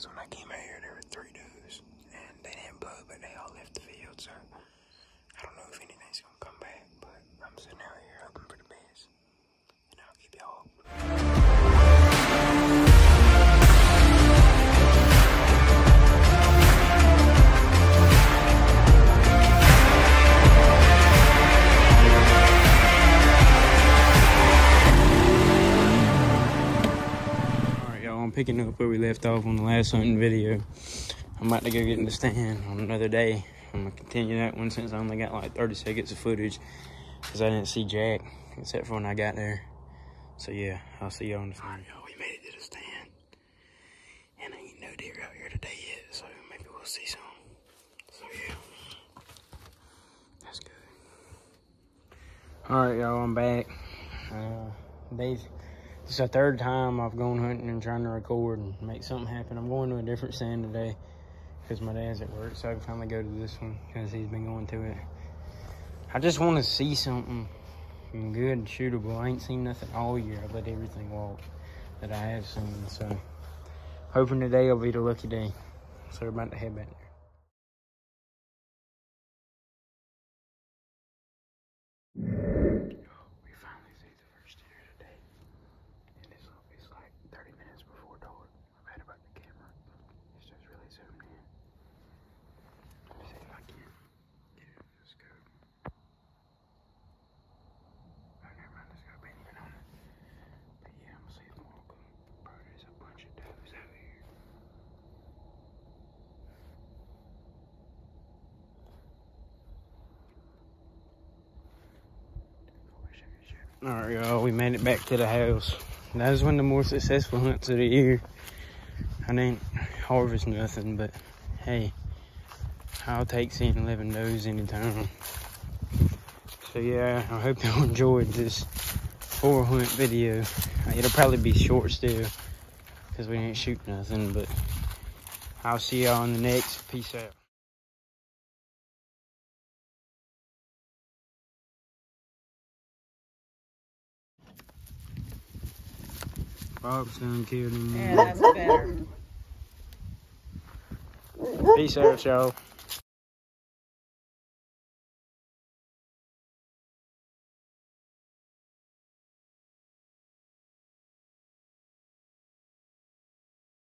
because when I came out here, there were 3 does, and they didn't blow, but they all left the field, so I don't know if anything's gonna come back, but I'm sitting out here hoping for the best, and I'll keep y'all. I'm picking up where we left off on the last hunting video. I'm about to go get in the stand on another day. I'm gonna continue that one since I only got like 30 seconds of footage because I didn't see Jack except for when I got there. So yeah, I'll see y'all on the stand. Alright, y'all, we made it to the stand. And ain't no deer out here today yet, so maybe we'll see some. So yeah, that's good. Alright, y'all, I'm back. It's the 3rd time I've gone hunting and trying to record and make something happen. I'm going to a different stand today because my dad's at work, so I can finally go to this one because he's been going to it. I just want to see something good and shootable. I ain't seen nothing all year. I let everything walk that I have seen, so hoping today will be the lucky day. So we're about to head back there. Alright, y'all, we made it back to the house. That was one of the more successful hunts of the year. I didn't harvest nothing, but hey, I'll take seeing 11 does anytime. So yeah, I hope y'all enjoyed this 4 hunt video. It'll probably be short still, because we didn't shoot nothing, but I'll see y'all in the next. Peace out. Bob's done killed him. Yeah, that's better. Peace out, y'all.